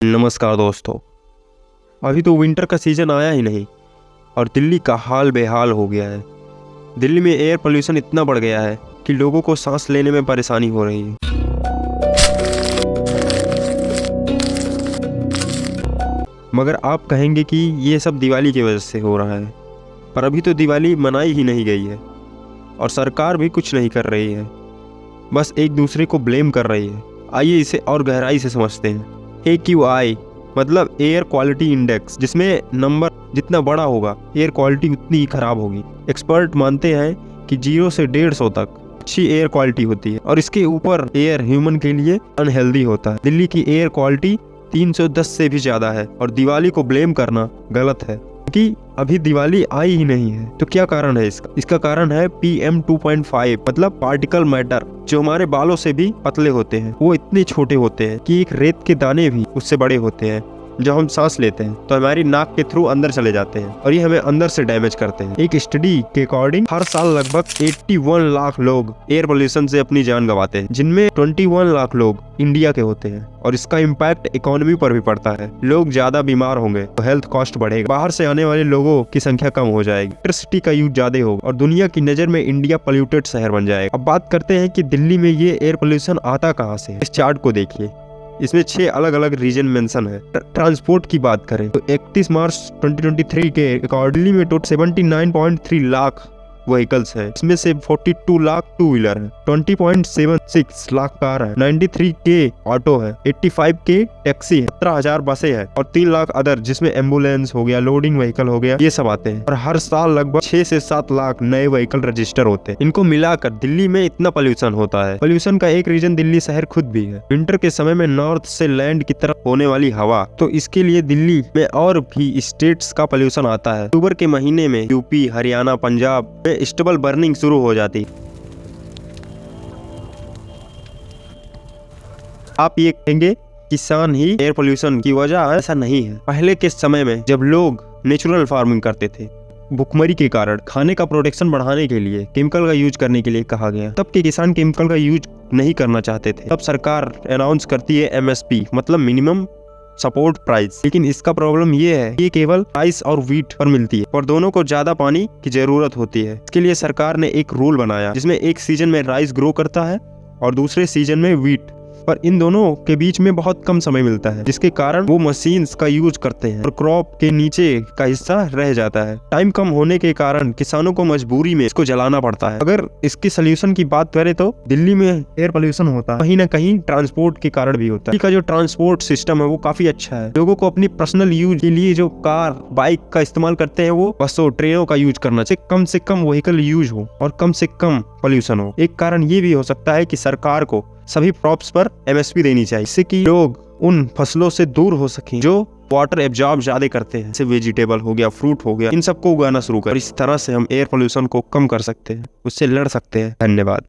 नमस्कार दोस्तों। अभी तो विंटर का सीज़न आया ही नहीं और दिल्ली का हाल बेहाल हो गया है। दिल्ली में एयर पोल्यूशन इतना बढ़ गया है कि लोगों को सांस लेने में परेशानी हो रही है। मगर आप कहेंगे कि ये सब दिवाली की वजह से हो रहा है, पर अभी तो दिवाली मनाई ही नहीं गई है और सरकार भी कुछ नहीं कर रही है, बस एक दूसरे को ब्लेम कर रही है। आइए इसे और गहराई से समझते हैं। AQI मतलब एयर क्वालिटी इंडेक्स, जिसमें नंबर जितना बड़ा होगा एयर क्वालिटी उतनी ही खराब होगी। एक्सपर्ट मानते हैं कि 0 से 150 तक अच्छी एयर क्वालिटी होती है और इसके ऊपर एयर ह्यूमन के लिए अनहेल्दी होता है। दिल्ली की एयर क्वालिटी 310 से भी ज़्यादा है और दिवाली को ब्लेम करना गलत है क्योंकि अभी दिवाली आई ही नहीं है। तो क्या कारण है इसका कारण है PM 2.5 मतलब पार्टिकल मैटर, जो हमारे बालों से भी पतले होते हैं। वो इतने छोटे होते हैं कि एक रेत के दाने भी उससे बड़े होते हैं। जब हम सांस लेते हैं तो हमारी नाक के थ्रू अंदर चले जाते हैं और ये हमें अंदर से डैमेज करते हैं। एक स्टडी के अकॉर्डिंग हर साल लगभग 81 लाख लोग एयर पोल्यूशन से अपनी जान गंवाते हैं, जिनमें 21 लाख लोग इंडिया के होते हैं और इसका इम्पैक्ट इकोनॉमी पर भी पड़ता है। लोग ज्यादा बीमार होंगे तो हेल्थ कॉस्ट बढ़ेगा, बाहर से आने वाले लोगों की संख्या कम हो जाएगी, इलेक्ट्रिसिटी का यूज ज्यादा होगा और दुनिया की नजर में इंडिया पोल्यूटेड शहर बन जाएगा। अब बात करते हैं कि दिल्ली में ये एयर पोल्यूशन आता कहाँ से है। इस चार्ट को देखिए, इसमें 6 अलग अलग रीजन मेंशन है। ट्रांसपोर्ट की बात करें तो 31 मार्च 2023 के अकॉर्डिंग दिल्ली में टोटल 79.3 लाख व्हीकल्स है। इसमें से 42 लाख टू व्हीलर है, 20.76 लाख कार है, 93 के ऑटो है, 85 के टैक्सी है, 17,000 बसें हैं और 3 लाख अदर, जिसमें एम्बुलेंस हो गया, लोडिंग व्हीकल हो गया, ये सब आते हैं। और हर साल लगभग 6 से 7 लाख नए व्हीकल रजिस्टर होते हैं। इनको मिलाकर दिल्ली में इतना पोल्यूशन होता है। पोल्यूशन का एक रीजन दिल्ली शहर खुद भी है। विंटर के समय में नॉर्थ से लैंड की तरफ होने वाली हवा, तो इसके लिए दिल्ली में और भी स्टेट्स का पोल्यूशन आता है। अक्टूबर के महीने में यूपी, हरियाणा, पंजाब में स्टबल बर्निंग शुरू हो जाती। आप ये कहेंगे किसान ही एयर पोल्यूशन की वजह है, ऐसा नहीं है। पहले के समय में जब लोग नेचुरल फार्मिंग करते थे, भुखमरी के कारण खाने का प्रोडक्शन बढ़ाने के लिए केमिकल का यूज करने के लिए कहा गया, तब के किसान केमिकल का यूज नहीं करना चाहते थे। तब सरकार अनाउंस करती है MSP मतलब मिनिमम सपोर्ट प्राइस। लेकिन इसका प्रॉब्लम ये है, ये केवल राइस और व्हीट पर मिलती है और दोनों को ज्यादा पानी की जरूरत होती है। इसके लिए सरकार ने एक रूल बनाया जिसमें एक सीजन में राइस ग्रो करता है और दूसरे सीजन में व्हीट, पर इन दोनों के बीच में बहुत कम समय मिलता है, जिसके कारण वो मशीन्स का यूज करते हैं और क्रॉप के नीचे का हिस्सा रह जाता है। टाइम कम होने के कारण किसानों को मजबूरी में इसको जलाना पड़ता है। अगर इसके सोल्यूशन की बात करें तो दिल्ली में एयर पोल्यूशन होता है कहीं ना कहीं ट्रांसपोर्ट के कारण भी होता है। दिल्ली का जो ट्रांसपोर्ट सिस्टम है वो काफी अच्छा है। लोगों को अपनी पर्सनल यूज के लिए जो कार, बाइक का इस्तेमाल करते हैं, वो बसों, ट्रेनों का यूज करना चाहिए। से कम व्हीकल यूज हो और कम से कम पोल्यूशन हो। एक कारण ये भी हो सकता है कि सरकार को सभी क्रॉप्स पर MSP देनी चाहिए, इससे कि लोग उन फसलों से दूर हो सकें जो वाटर एब्जॉर्ब ज्यादा करते हैं, जैसे वेजिटेबल हो गया, फ्रूट हो गया, इन सबको उगाना शुरू कर। इस तरह से हम एयर पोल्यूशन को कम कर सकते हैं, उससे लड़ सकते हैं। धन्यवाद।